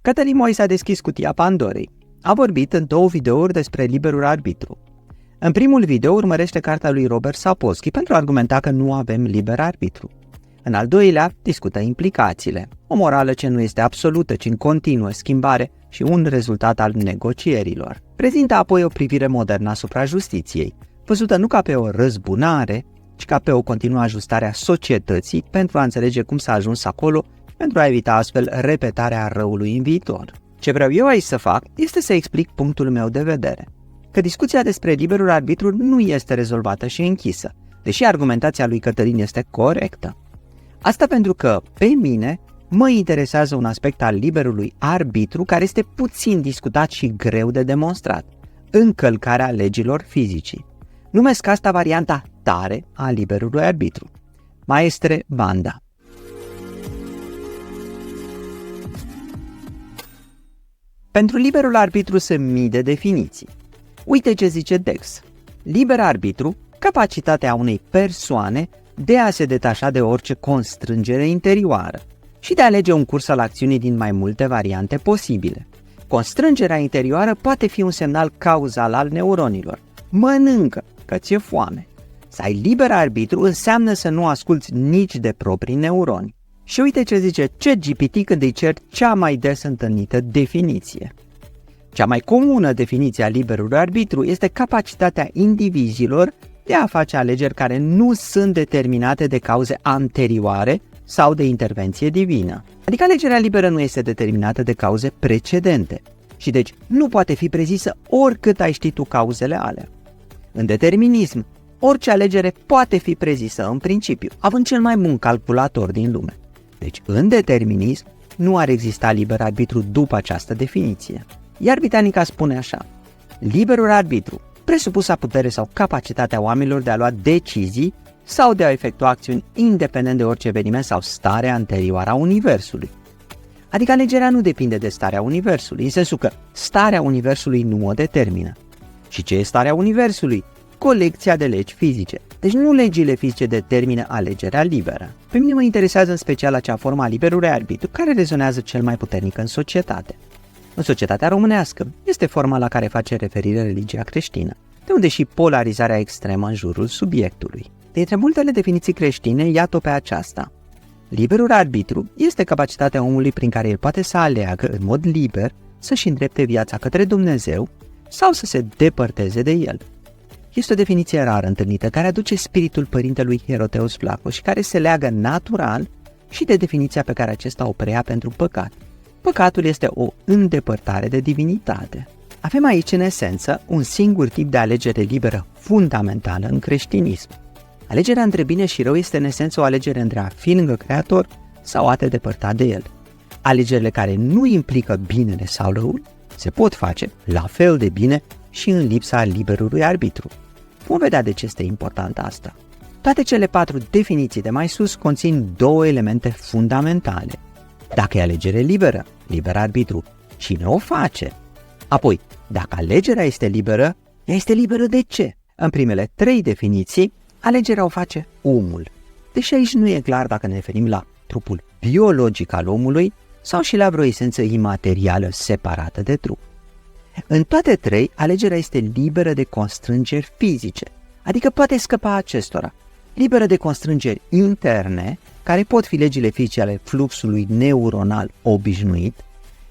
Cătălin Moise a deschis cutia Pandorei. A vorbit în 2 videouri despre liberul arbitru. În primul video urmărește cartea lui Robert Sapolsky pentru a argumenta că nu avem liber arbitru. În al doilea discută implicațiile, o morală ce nu este absolută, ci în continuă schimbare și un rezultat al negocierilor. Prezintă apoi o privire modernă asupra justiției, văzută nu ca pe o răzbunare, ci ca pe o continuă ajustare a societății pentru a înțelege cum s-a ajuns acolo, pentru a evita astfel repetarea răului în viitor. Ce vreau eu aici să fac este să explic punctul meu de vedere, că discuția despre liberul arbitru nu este rezolvată și închisă, deși argumentația lui Cătălin este corectă. Asta pentru că, pe mine, mă interesează un aspect al liberului arbitru care este puțin discutat și greu de demonstrat: încălcarea legilor fizicii. Numesc asta varianta tare a liberului arbitru. Maestre Banda. Pentru liberul arbitru sunt mii de definiții. Uite ce zice Dex. Liber arbitru, capacitatea unei persoane de a se detașa de orice constrângere interioară și de a alege un curs al acțiunii din mai multe variante posibile. Constrângerea interioară poate fi un semnal cauzal al neuronilor. Mănâncă, că ți-e foame. Să ai liber arbitru înseamnă să nu asculți nici de proprii neuroni. Și uite ce zice ChatGPT când îi cer cea mai des întâlnită definiție. Cea mai comună definiție a liberului arbitru este capacitatea indivizilor de a face alegeri care nu sunt determinate de cauze anterioare sau de intervenție divină. Adică alegerea liberă nu este determinată de cauze precedente și deci nu poate fi prezisă oricât ai ști tu cauzele alea. În determinism, orice alegere poate fi prezisă în principiu, având cel mai bun calculator din lume. Deci, în determinism, nu ar exista liber arbitru după această definiție. Iar Britanica spune așa: liberul arbitru, presupusa putere sau capacitatea oamenilor de a lua decizii sau de a efectua acțiuni independent de orice eveniment sau stare anterioară a Universului. Adică alegerea nu depinde de starea Universului, în sensul că starea Universului nu o determină. Și ce e starea Universului? Colecția de legi fizice. Deci nu legile fizice determină alegerea liberă. Pe mine mă interesează în special acea formă a liberului arbitru care rezonează cel mai puternic în societate. În societatea românească este forma la care face referire religia creștină, de unde și polarizarea extremă în jurul subiectului. Dintre multele definiții creștine, iată pe aceasta. Liberul arbitru este capacitatea omului prin care el poate să aleagă în mod liber să-și îndrepte viața către Dumnezeu sau să se depărteze de el. Este o definiție rar întâlnită care aduce spiritul părintelui Hieroteos Vlaco și care se leagă natural și de definiția pe care acesta o preia pentru păcat. Păcatul este o îndepărtare de divinitate. Avem aici, în esență, un singur tip de alegere liberă fundamentală în creștinism. Alegerea între bine și rău este în esență o alegere între a fi lângă Creator sau a te depărta de El. Alegerile care nu implică binele sau răul se pot face la fel de bine și în lipsa liberului arbitru. Vom vedea de ce este important asta. Toate cele 4 definiții de mai sus conțin 2 elemente fundamentale. Dacă e alegere liberă, liber arbitru, cine o face? Apoi, dacă alegerea este liberă, ea este liberă de ce? În primele 3 definiții, alegerea o face omul. Deși aici nu e clar dacă ne referim la trupul biologic al omului sau și la vreo esență imaterială separată de trup. În toate 3, alegerea este liberă de constrângeri fizice, adică poate scăpa acestora. Liberă de constrângeri interne, care pot fi legile fizice ale fluxului neuronal obișnuit,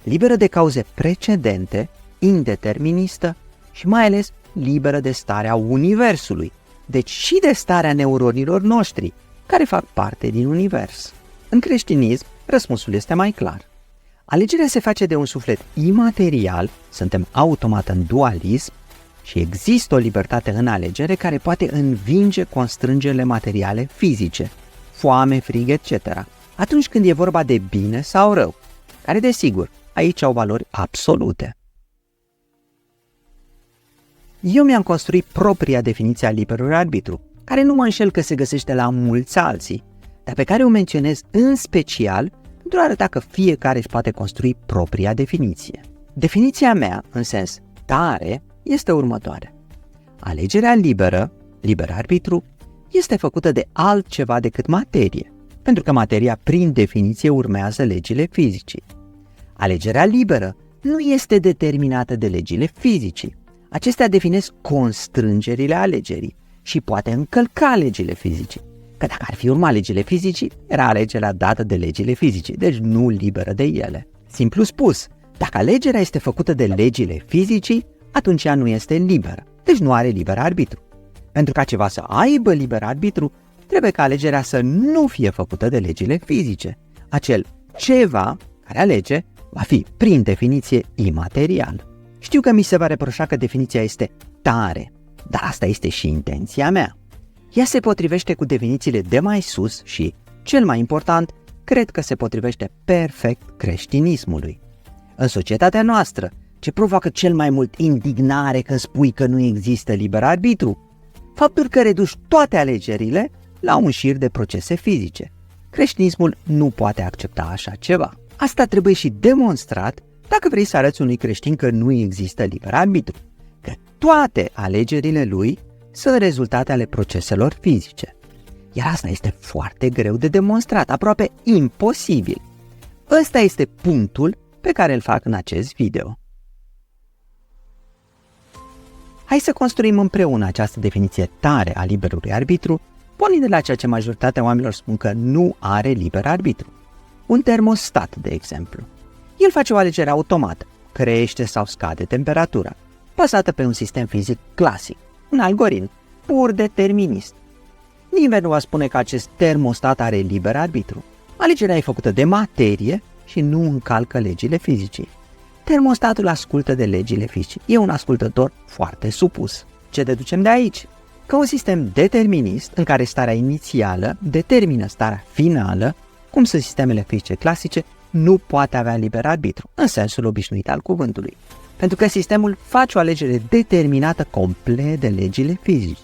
liberă de cauze precedente, indeterministă și mai ales liberă de starea Universului, deci și de starea neuronilor noștri, care fac parte din Univers. În creștinism, răspunsul este mai clar. Alegerea se face de un suflet imaterial, suntem automat în dualism și există o libertate în alegere care poate învinge constrângerile materiale fizice, foame, frig, etc., atunci când e vorba de bine sau rău, care desigur aici au valori absolute. Eu mi-am construit propria definiție a liberului arbitru, care nu mă înșel că se găsește la mulți alții, dar pe care o menționez în special pentru a arăta că fiecare își poate construi propria definiție. Definiția mea, în sens tare, este următoarea. Alegerea liberă, liber arbitru, este făcută de altceva decât materie, pentru că materia, prin definiție, urmează legile fizicii. Alegerea liberă nu este determinată de legile fizicii. Acestea definesc constrângerile alegerii și poate încălca legile fizicii. Că dacă ar fi urmat legile fizicii, era alegerea dată de legile fizicii, deci nu liberă de ele. Simplu spus, dacă alegerea este făcută de legile fizicii, atunci ea nu este liberă, deci nu are liber arbitru. Pentru ca ceva să aibă liber arbitru, trebuie ca alegerea să nu fie făcută de legile fizice. Acel ceva care alege va fi, prin definiție, imaterial. Știu că mi se va reproșa că definiția este tare, dar asta este și intenția mea. Ea se potrivește cu definițiile de mai sus și, cel mai important, cred că se potrivește perfect creștinismului. În societatea noastră, ce provoacă cel mai mult indignare când spui că nu există liber arbitru? Faptul că reduci toate alegerile la un șir de procese fizice. Creștinismul nu poate accepta așa ceva. Asta trebuie și demonstrat dacă vrei să arăți unui creștin că nu există liber arbitru, că toate alegerile lui sunt rezultate ale proceselor fizice. Iar asta este foarte greu de demonstrat, aproape imposibil. Ăsta este punctul pe care îl fac în acest video. Hai să construim împreună această definiție tare a liberului arbitru, pornind de la ceea ce majoritatea oamenilor spun că nu are liber arbitru. Un termostat, de exemplu. El face o alegere automată, crește sau scade temperatura, bazată pe un sistem fizic clasic, un algoritm pur determinist. Nimeni nu va spune că acest termostat are liber arbitru. Alegerea e făcută de materie și nu încalcă legile fizicii. Termostatul ascultă de legile fizicii. E un ascultător foarte supus. Ce deducem de aici? Că un sistem determinist în care starea inițială determină starea finală, cum sunt sistemele fizice clasice, nu poate avea liber arbitru, în sensul obișnuit al cuvântului. Pentru că sistemul face o alegere determinată complet de legile fizice.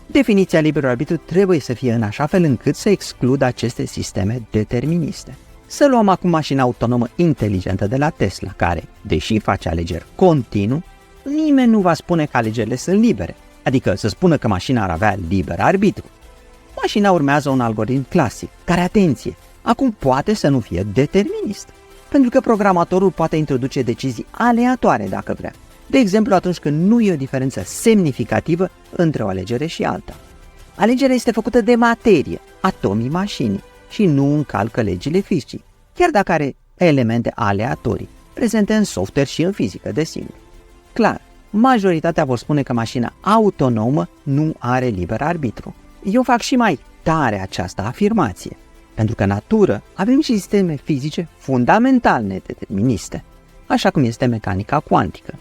Definiția liberului arbitru trebuie să fie în așa fel încât să excludă aceste sisteme deterministe. Să luăm acum mașina autonomă inteligentă de la Tesla, care, deși face alegeri continuu, nimeni nu va spune că alegerile sunt libere, adică să spună că mașina ar avea liber arbitru. Mașina urmează un algoritm clasic, care, atenție, acum poate să nu fie determinist, pentru că programatorul poate introduce decizii aleatoare dacă vrea, de exemplu atunci când nu e o diferență semnificativă între o alegere și alta. Alegerea este făcută de materie, atomii mașinii, și nu încalcă legile fizicii, chiar dacă are elemente aleatorii, prezente în software și în fizică, desigur. Clar, majoritatea vor spune că mașina autonomă nu are liber arbitru. Eu fac și mai tare această afirmație, pentru că în natură avem și sisteme fizice fundamental nedeterministe, așa cum este mecanica cuantică.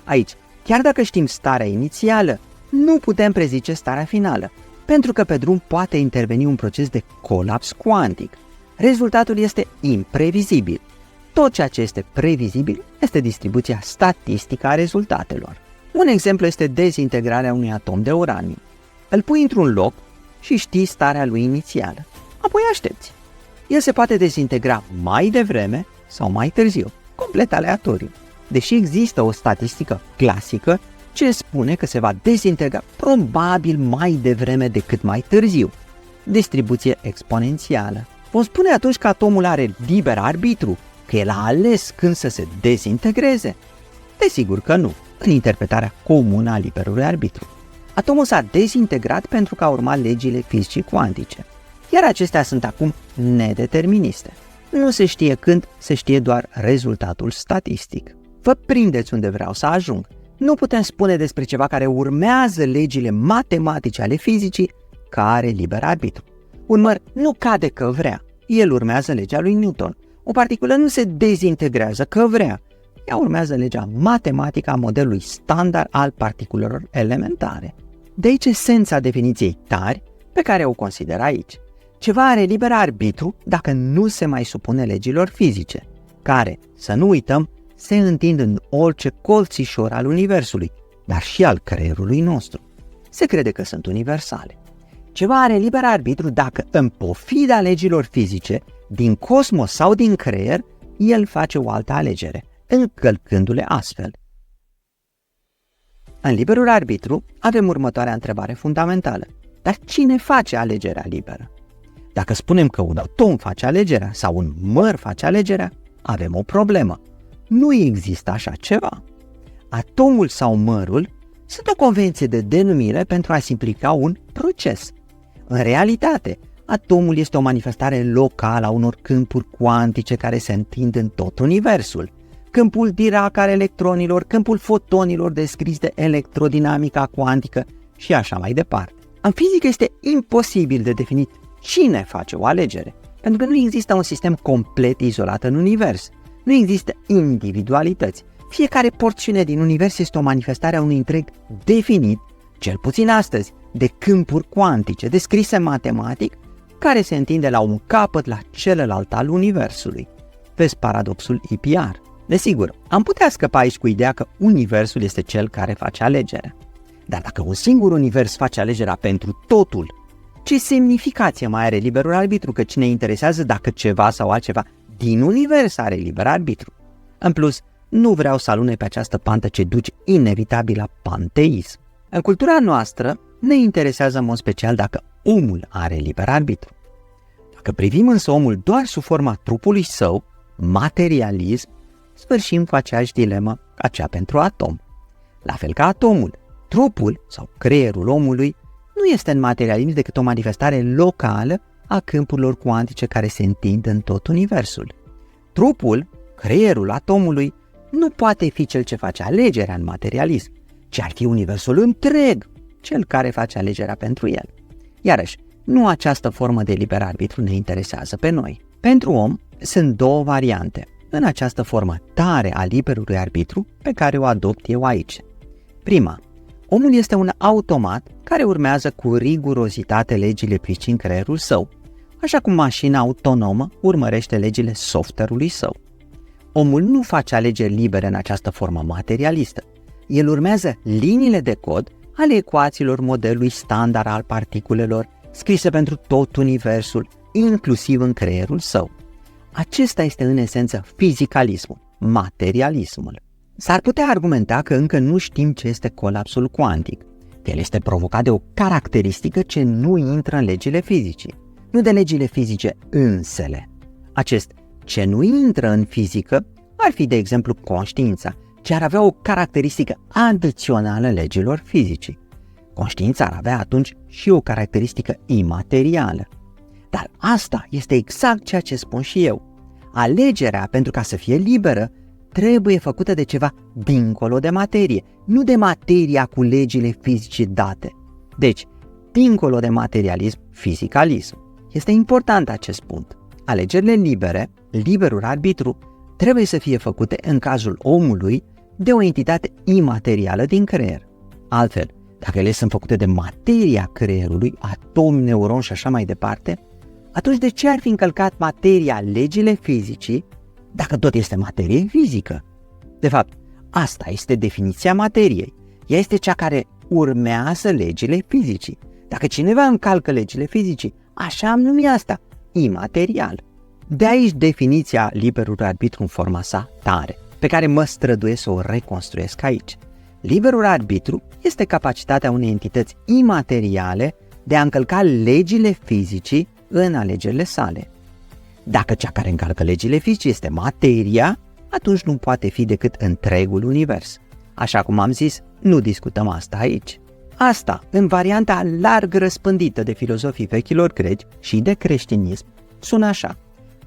Aici, chiar dacă știm starea inițială, nu putem prezice starea finală, pentru că pe drum poate interveni un proces de colaps cuantic. Rezultatul este imprevizibil. Tot ceea ce este previzibil este distribuția statistică a rezultatelor. Un exemplu este dezintegrarea unui atom de uraniu. Îl pui într-un loc și știi starea lui inițială. Apoi aștepți. El se poate dezintegra mai devreme sau mai târziu, complet aleatoriu. Deși există o statistică clasică ce spune că se va dezintegra probabil mai devreme decât mai târziu. Distribuție exponențială. Vom spune atunci că atomul are liber arbitru, că el a ales când să se dezintegreze? Desigur că nu, în interpretarea comună a liberului arbitru. Atomul s-a dezintegrat pentru că a urmat legile fizicii cuantice, iar acestea sunt acum nedeterministe. Nu se știe când, se știe doar rezultatul statistic. Vă prindeți unde vreau să ajung. Nu putem spune despre ceva care urmează legile matematice ale fizicii că are liber arbitru. Un măr nu cade că vrea, el urmează legea lui Newton. O particulă nu se dezintegrează că vrea, ea urmează legea matematică a modelului standard al particulelor elementare. De aici esența definiției tari pe care o consider aici. Ceva are liber arbitru dacă nu se mai supune legilor fizice, care, să nu uităm, se întind în orice colțișor al universului, dar și al creierului nostru. Se crede că sunt universale. Ceva are liber arbitru dacă, în pofida legilor fizice, din cosmos sau din creier, el face o altă alegere, încălcându-le astfel. În liberul arbitru avem următoarea întrebare fundamentală. Dar cine face alegerea liberă? Dacă spunem că un atom face alegerea sau un măr face alegerea, avem o problemă. Nu există așa ceva. Atomul sau mărul sunt o convenție de denumire pentru a simplifica un proces. În realitate, atomul este o manifestare locală a unor câmpuri cuantice care se întind în tot universul. Câmpul Dirac al electronilor, câmpul fotonilor descris de electrodinamica cuantică și așa mai departe. În fizică este imposibil de definit cine face o alegere, pentru că nu există un sistem complet izolat în univers. Nu există individualități. Fiecare porțiune din univers este o manifestare a unui întreg definit, cel puțin astăzi, de câmpuri cuantice descrise matematic, care se întinde la un capăt la celălalt al universului. Vezi paradoxul IPR. Desigur, am putea scăpa aici cu ideea că universul este cel care face alegerea. Dar dacă un singur univers face alegerea pentru totul, ce semnificație mai are liberul arbitru, că cine interesează dacă ceva sau altceva din univers are liber arbitru? În plus, nu vreau să alune pe această pantă ce duce inevitabil la panteism. În cultura noastră ne interesează în mod special dacă omul are liber arbitru. Dacă privim însă omul doar sub forma trupului său, materialism, sfârșim cu aceeași dilemă ca cea pentru atom. La fel ca atomul, trupul sau creierul omului nu este în materialism decât o manifestare locală a câmpurilor cuantice care se întind în tot universul. Trupul, creierul atomului, nu poate fi cel ce face alegerea în materialism, ci ar fi universul întreg cel care face alegerea pentru el. Iarăși, nu această formă de liber arbitru ne interesează pe noi. Pentru om sunt două variante în această formă tare a liberului arbitru pe care o adopt eu aici. Prima, omul este un automat care urmează cu rigurozitate legile fizicii în creierul său, așa cum mașina autonomă urmărește legile software-ului său. Omul nu face alegeri libere în această formă materialistă. El urmează liniile de cod ale ecuațiilor modelului standard al particulelor scrise pentru tot universul, inclusiv în creierul său. Acesta este în esență fizicalismul, materialismul. S-ar putea argumenta că încă nu știm ce este colapsul cuantic, că el este provocat de o caracteristică ce nu intră în legile fizicii, nu de legile fizice însele. Acest ce nu intră în fizică ar fi, de exemplu, conștiința, ce ar avea o caracteristică adițională legilor fizicii. Conștiința ar avea atunci și o caracteristică imaterială. Dar asta este exact ceea ce spun și eu. Alegerea, pentru ca să fie liberă, trebuie făcută de ceva dincolo de materie, nu de materia cu legile fizice date. Deci, dincolo de materialism, fizicalism. Este important acest punct. Alegerile libere, liberul arbitru, trebuie să fie făcute în cazul omului de o entitate imaterială din creier. Altfel, dacă ele sunt făcute de materia creierului, atomi, neuroni și așa mai departe, atunci de ce ar fi încălcat materia legile fizicii dacă tot este materie fizică? De fapt, asta este definiția materiei. Ea este cea care urmează legile fizicii. Dacă cineva încalcă legile fizicii, așa am numit asta, imaterial. De aici definiția liberului arbitru în forma sa tare, pe care mă străduiesc să o reconstruiesc aici. Liberul arbitru este capacitatea unei entități imateriale de a încălca legile fizicii în alegerile sale. Dacă cea care încalcă legile fizice este materia, atunci nu poate fi decât întregul univers. Așa cum am zis, nu discutăm asta aici. Asta, în varianta larg răspândită de filozofii vechilor greci și de creștinism, sună așa.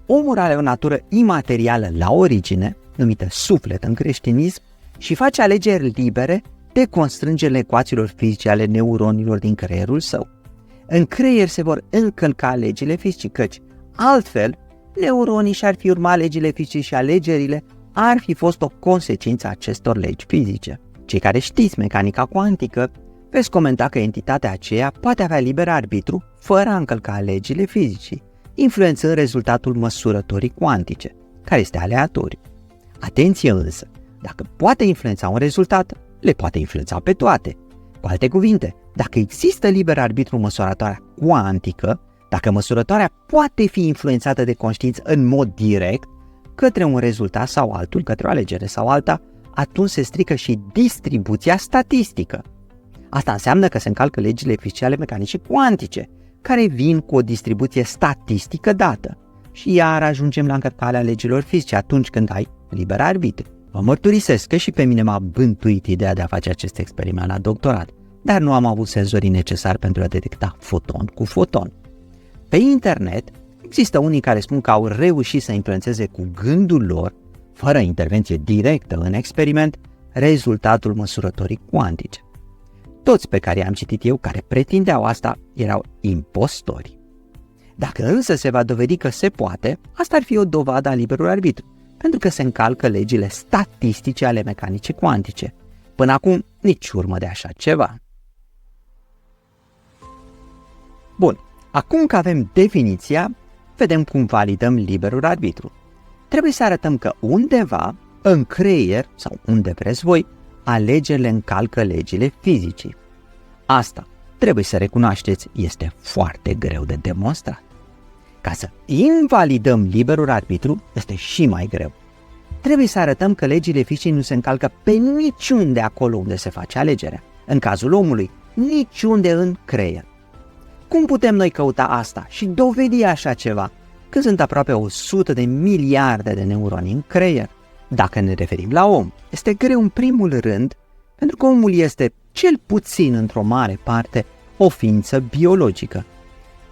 Omul are o natură imaterială la origine, numită suflet în creștinism, și face alegeri libere de constrângerile ecuațiilor fizice ale neuronilor din creierul său. În creier se vor încălca legile fizice, căci altfel neuronii și-ar fi urmat legile fizice și alegerile ar fi fost o consecință a acestor legi fizice. Cei care știți mecanica cuantică veți comenta că entitatea aceea poate avea liber arbitru fără a încălca legile fizicii, influențând rezultatul măsurătorii cuantice, care este aleatoriu. Atenție însă, dacă poate influența un rezultat, le poate influența pe toate. Cu alte cuvinte, dacă există liber arbitru în măsurătoarea cuantică, dacă măsurătoarea poate fi influențată de conștiință în mod direct către un rezultat sau altul, către o alegere sau alta, atunci se strică și distribuția statistică. Asta înseamnă că se încalcă legile fizice ale mecanicii cuantice, care vin cu o distribuție statistică dată. Și iar ajungem la încălcarea legilor fizice atunci când ai liber arbitru. Vă mărturisesc că și pe mine m-a bântuit ideea de a face acest experiment la doctorat, dar nu am avut senzorii necesari pentru a detecta foton cu foton. Pe internet există unii care spun că au reușit să influențeze cu gândul lor, fără intervenție directă în experiment, rezultatul măsurătorii cuantice. Toți pe care i-am citit eu care pretindeau asta erau impostori. Dacă însă se va dovedi că se poate, asta ar fi o dovadă a liberului arbitru, pentru că se încalcă legile statistice ale mecanicii cuantice. Până acum, nici urmă de așa ceva. Bun, acum că avem definiția, vedem cum validăm liberul arbitru. Trebuie să arătăm că undeva, în creier sau unde vreți voi, alegerile încalcă legile fizicii. Asta, trebuie să recunoașteți, este foarte greu de demonstrat. Ca să invalidăm liberul arbitru, este și mai greu. Trebuie să arătăm că legile fizicii nu se încalcă pe niciunde acolo unde se face alegerea. În cazul omului, niciunde în creier. Cum putem noi căuta asta și dovedi așa ceva, când sunt aproape 100 de miliarde de neuroni în creier? Dacă ne referim la om, este greu în primul rând, pentru că omul este, cel puțin într-o mare parte, o ființă biologică.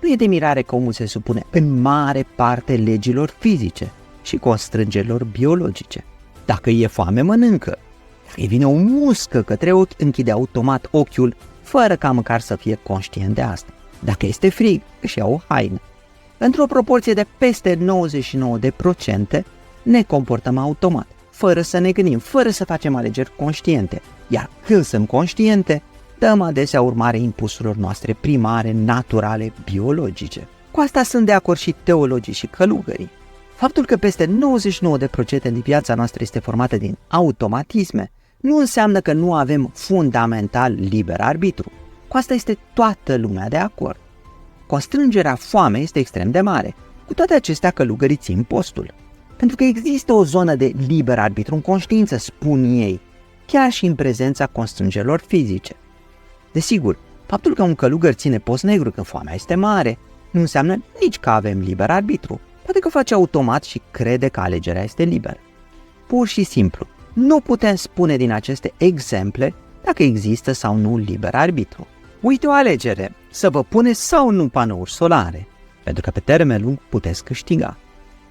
Nu e de mirare că omul se supune în mare parte legilor fizice și constrângerilor biologice. Dacă e foame, mănâncă. Dacă îi vine o muscă către ochi, închide automat ochiul, fără ca măcar să fie conștient de asta. Dacă este frig, își ia o haină. Într-o proporție de peste 99%, ne comportăm automat, fără să ne gândim, fără să facem alegeri conștiente. Iar când sunt conștiente, dăm adesea urmare impulsurilor noastre primare, naturale, biologice. Cu asta sunt de acord și teologii și călugării. Faptul că peste 99% din viața noastră este formată din automatisme, nu înseamnă că nu avem fundamental liber arbitru. Cu asta este toată lumea de acord. Constrângerea foamei este extrem de mare. Cu toate acestea, călugării țin postul. Pentru că există o zonă de liber arbitru în conștiință, spun ei, chiar și în prezența constrângerilor fizice. Desigur, faptul că un călugăr ține post negru când foamea este mare, nu înseamnă nici că avem liber arbitru. Poate că face automat și crede că alegerea este liberă. Pur și simplu, nu putem spune din aceste exemple dacă există sau nu liber arbitru. Uite o alegere, să vă puneți sau nu panouri solare, pentru că pe termen lung puteți câștiga.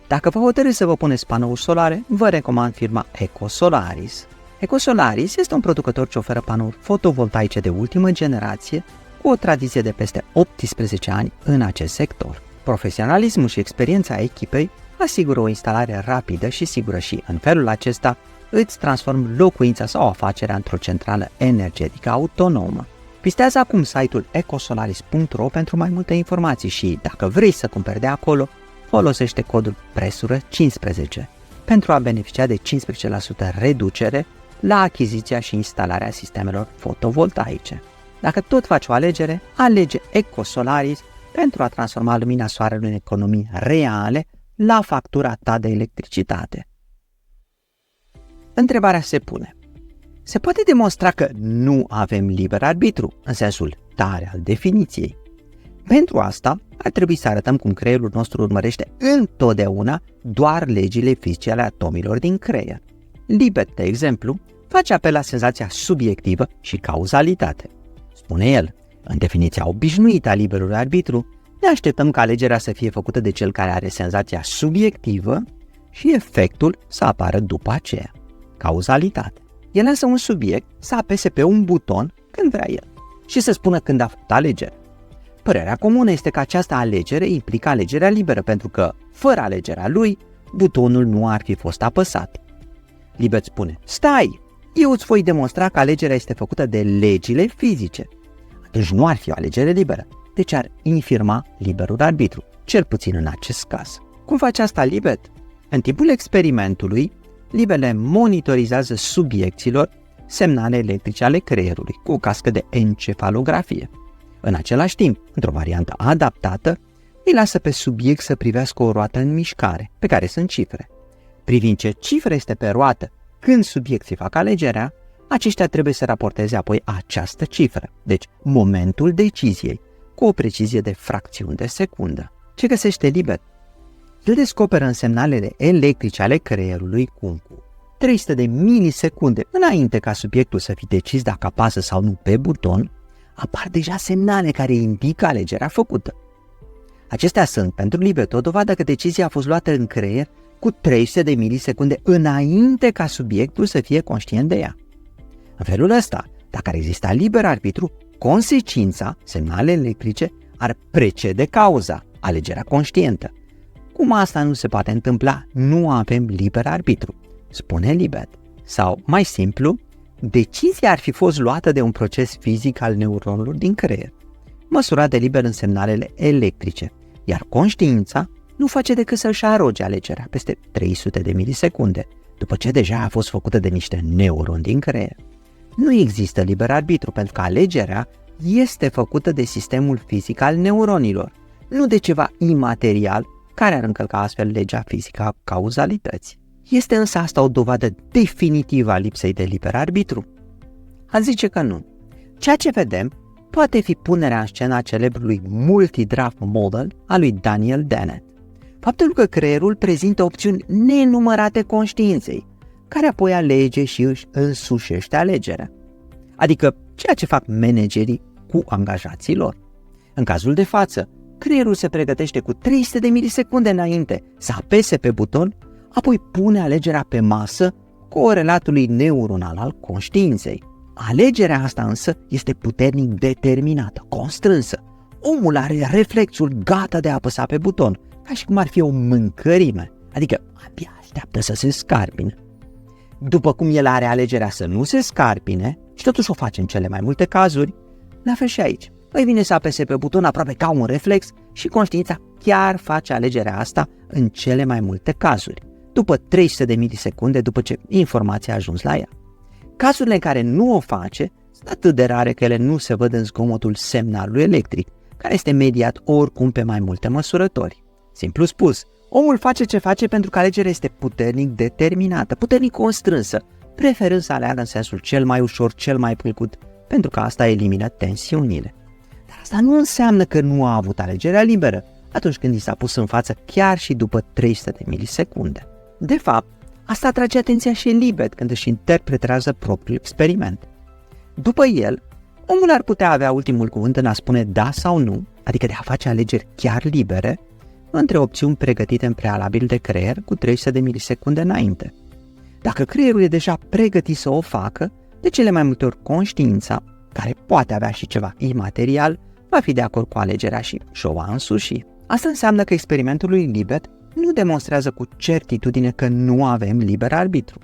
Dacă vă hotărâți să vă puneți panouri solare, vă recomand firma EcoSolaris. EcoSolaris este un producător ce oferă panouri fotovoltaice de ultimă generație cu o tradiție de peste 18 ani în acest sector. Profesionalismul și experiența echipei asigură o instalare rapidă și sigură și, în felul acesta, îți transform locuința sau afacerea într-o centrală energetică autonomă. Vizitează acum site-ul ecosolaris.ro pentru mai multe informații și, dacă vrei să cumperi de acolo, folosește codul PRESURă15 pentru a beneficia de 15% reducere la achiziția și instalarea sistemelor fotovoltaice. Dacă tot faci o alegere, alege EcoSolaris pentru a transforma lumina soarelui în economii reale la factura ta de electricitate. Întrebarea se pune: se poate demonstra că nu avem liber arbitru, în sensul tare al definiției? Pentru asta, ar trebui să arătăm cum creierul nostru urmărește întotdeauna doar legile fizice ale atomilor din creier. Libet, de exemplu, face apel la senzația subiectivă și cauzalitate. Spune el, în definiția obișnuită a liberului arbitru, ne așteptăm ca alegerea să fie făcută de cel care are senzația subiectivă și efectul să apară după aceea. Cauzalitate. El lasă un subiect să apese pe un buton când vrea el și să spună când a făcut alegerea. Părerea comună este că această alegere implică alegerea liberă, pentru că, fără alegerea lui, butonul nu ar fi fost apăsat. Libet spune: stai, eu îți voi demonstra că alegerea este făcută de legile fizice. Atunci nu ar fi o alegere liberă, deci ar infirma liberul arbitru, cel puțin în acest caz. Cum face asta Libet? În timpul experimentului, Libet le monitorizează subiecților semnale electrice ale creierului cu o cască de encefalografie. În același timp, într-o variantă adaptată, îi lasă pe subiect să privească o roată în mișcare, pe care sunt cifre. Privind ce cifră este pe roată când subiecții fac alegerea, aceștia trebuie să raporteze apoi această cifră, deci momentul deciziei, cu o precizie de fracțiuni de secundă. Ce găsește Libet? El descoperă însemnalele electrice ale creierului cu 300 de milisecunde înainte ca subiectul să fi decis dacă apasă sau nu pe buton, apar deja semnale care indică alegerea făcută. Acestea sunt pentru Libet o dovadă că decizia a fost luată în creier cu 300 de milisecunde înainte ca subiectul să fie conștient de ea. În felul ăsta, dacă ar exista liber arbitru, consecința, semnalele electrice, ar precede cauza, alegerea conștientă. Cum asta nu se poate întâmpla, nu avem liber arbitru, spune Libet. Sau, mai simplu, decizia ar fi fost luată de un proces fizic al neuronelor din creier, măsurat de liber în semnalele electrice, iar conștiința nu face decât să-și aroge alegerea peste 300 de milisecunde, după ce deja a fost făcută de niște neuroni din creier. Nu există liber arbitru pentru că alegerea este făcută de sistemul fizic al neuronilor, nu de ceva imaterial care ar încălca astfel legea fizică a cauzalității. Este însă asta o dovadă definitivă a lipsei de liber arbitru? Aș zice că nu. Ceea ce vedem poate fi punerea în scenă a celebrului multi-draft model al lui Daniel Dennett. Faptul că creierul prezintă opțiuni nenumărate conștiinței, care apoi alege și își însușește alegerea. Adică ceea ce fac managerii cu angajații lor. În cazul de față, creierul se pregătește cu 300 de milisecunde înainte să apese pe buton, apoi pune alegerea pe masă corelatului neuronal al conștiinței. Alegerea asta însă este puternic determinată, constrânsă. Omul are reflexul gata de a apăsa pe buton, ca și cum ar fi o mâncărime, adică abia așteaptă să se scarpine. După cum el are alegerea să nu se scarpine, și totuși o face în cele mai multe cazuri, la fel și aici. Îi vine să apese pe buton aproape ca un reflex și conștiința chiar face alegerea asta în cele mai multe cazuri, după 300 de milisecunde după ce informația a ajuns la ea. Cazurile în care nu o face sunt atât de rare că ele nu se văd în zgomotul semnalului electric, care este mediat oricum pe mai multe măsurători. Simplu spus, omul face ce face pentru că alegerea este puternic determinată, puternic constrânsă, preferând să aleagă în sensul cel mai ușor, cel mai plăcut, pentru că asta elimină tensiunile. Dar asta nu înseamnă că nu a avut alegerea liberă atunci când i s-a pus în față chiar și după 300 de milisecunde. De fapt, asta atrage atenția și Libet când își interpretează propriul experiment. După el, omul ar putea avea ultimul cuvânt în a spune da sau nu, adică de a face alegeri chiar libere, între opțiuni pregătite în prealabil de creier cu 300 de milisecunde înainte. Dacă creierul e deja pregătit să o facă, de cele mai multe ori conștiința, care poate avea și ceva imaterial, va fi de acord cu alegerea și o va însuși. Asta înseamnă că experimentul lui Libet nu demonstrează cu certitudine că nu avem liber arbitru.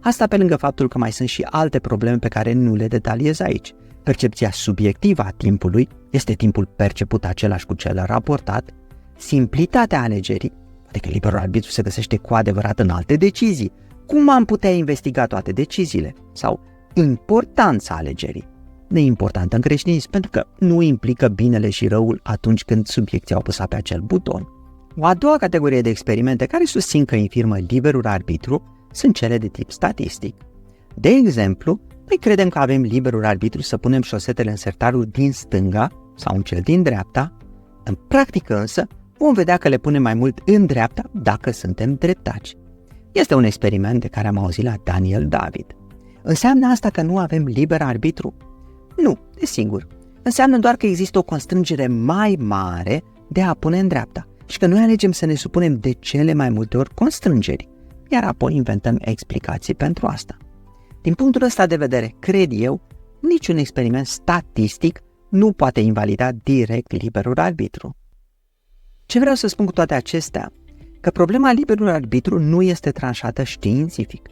Asta pe lângă faptul că mai sunt și alte probleme pe care nu le detaliez aici. Percepția subiectivă a timpului este timpul perceput același cu cel raportat, simplitatea alegerii, adică liberul arbitru se găsește cu adevărat în alte decizii, cum am putea investiga toate deciziile, sau importanța alegerii, neimportantă în creștinism pentru că nu implică binele și răul atunci când subiecții au apăsat pe acel buton. O a doua categorie de experimente care susțin că infirmă liberul arbitru sunt cele de tip statistic. De exemplu, noi credem că avem liberul arbitru să punem șosetele în sertarul din stânga sau în cel din dreapta, în practică însă vom vedea că le punem mai mult în dreapta dacă suntem dreptaci. Este un experiment de care am auzit la Daniel David. Înseamnă asta că nu avem liber arbitru? Nu, desigur. Înseamnă doar că există o constrângere mai mare de a pune în dreapta și că noi alegem să ne supunem de cele mai multe ori constrângeri, iar apoi inventăm explicații pentru asta. Din punctul ăsta de vedere, cred eu, niciun experiment statistic nu poate invalida direct liberul arbitru. Ce vreau să spun cu toate acestea? Că problema liberului arbitru nu este tranșată științific.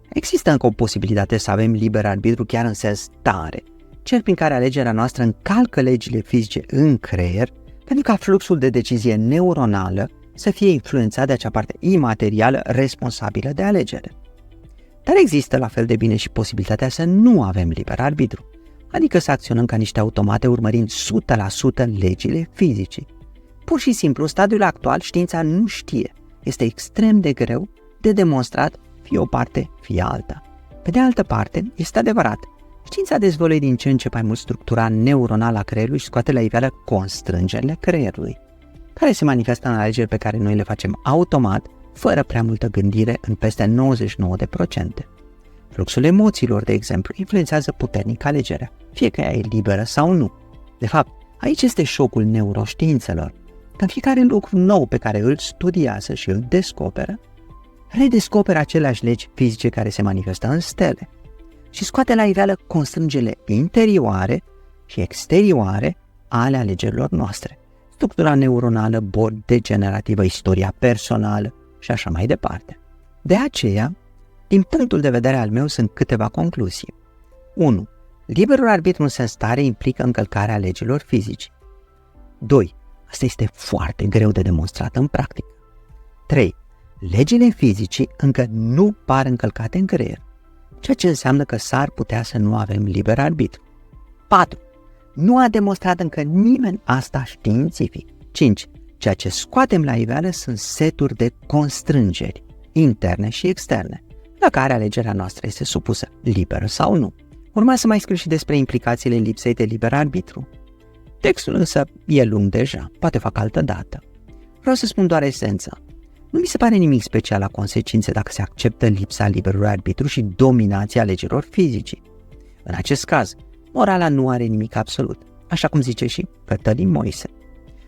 Există încă o posibilitate să avem liber arbitru chiar în sens tare, cel prin care alegerea noastră încalcă legile fizice în creier, pentru ca fluxul de decizie neuronală să fie influențat de acea parte imaterială responsabilă de alegere. Dar există la fel de bine și posibilitatea să nu avem liber arbitru, adică să acționăm ca niște automate urmărind 100% legile fizicii. Pur și simplu, în stadiul actual, știința nu știe. Este extrem de greu de demonstrat fie o parte, fie alta. Pe de altă parte, este adevărat, știința dezvăluie din ce în ce mai mult structura neuronală a creierului și scoate la iveală constrângerile creierului. care se manifestă în alegeri pe care noi le facem automat, fără prea multă gândire în peste 99%. Fluxul emoțiilor, de exemplu, influențează puternic alegerea, fie că ea e liberă sau nu. De fapt, aici este șocul neuroștiințelor. Când fiecare lucru nou pe care îl studiază și îl descoperă, redescoperă aceleași legi fizice care se manifestă în stele și scoate la iveală constrângerile interioare și exterioare ale alegerilor noastre, structura neuronală, bola degenerativă, istoria personală și așa mai departe. De aceea, din punctul de vedere al meu, sunt câteva concluzii. 1. Liberul arbitru în sens tare implică încălcarea legilor fizice. 2. Asta este foarte greu de demonstrat în practică. 3. Legile fizicii încă nu par încălcate în creier, ceea ce înseamnă că s-ar putea să nu avem liber arbitru. 4. Nu a demonstrat încă nimeni asta științific. 5. Ceea ce scoatem la iveală sunt seturi de constrângeri, interne și externe, la care alegerea noastră este supusă, liberă sau nu. Urma să mai scriu și despre implicațiile lipsei de liber arbitru. Textul însă e lung deja, poate fac altă dată. Vreau să spun doar esența. Nu mi se pare nimic special la consecințe dacă se acceptă lipsa liberului arbitru și dominația legilor fizice. În acest caz, morala nu are nimic absolut, așa cum zice și Cătălin Moise.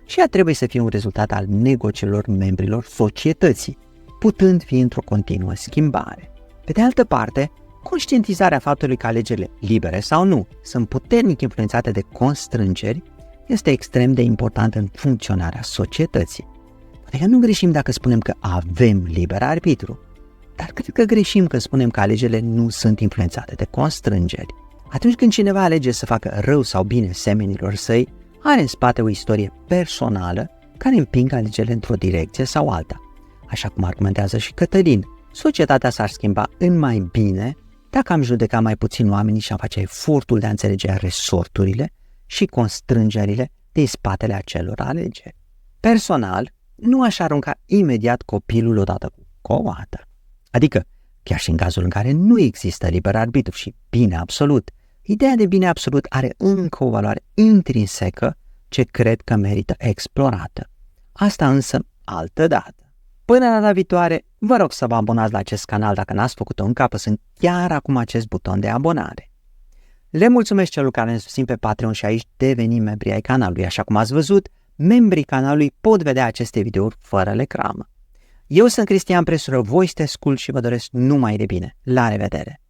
Și ea trebuie să fie un rezultat al negocierilor membrilor societății, putând fi într-o continuă schimbare. Pe de altă parte, conștientizarea faptului că alegerile, libere sau nu, sunt puternic influențate de constrângeri, este extrem de important în funcționarea societății. Poate că nu greșim dacă spunem că avem liber arbitru, dar cred că greșim când spunem că alegerile nu sunt influențate de constrângeri. Atunci când cineva alege să facă rău sau bine semenilor săi, are în spate o istorie personală care împinge alegerile într-o direcție sau alta. Așa cum argumentează și Cătălin, societatea s-ar schimba în mai bine dacă am judeca mai puțin oamenii și am face efortul de a înțelege resorturile și constrângerile din spatele acelor alegeri. Personal, nu aș arunca imediat copilul odată cu coada. Adică, chiar și în cazul în care nu există liber arbitru și bine absolut, ideea de bine absolut are încă o valoare intrinsecă ce cred că merită explorată. Asta însă altă dată. Până data viitoare, vă rog să vă abonați la acest canal dacă n-ați făcut-o încă, apăsând chiar acum acest buton de abonare. Le mulțumesc celor care ne susțin pe Patreon și aici deveni membri ai canalului. Așa cum ați văzut, membrii canalului pot vedea aceste videouri fără reclamă. Eu sunt Cristian Presură, voi sunteți cool și vă doresc numai de bine. La revedere!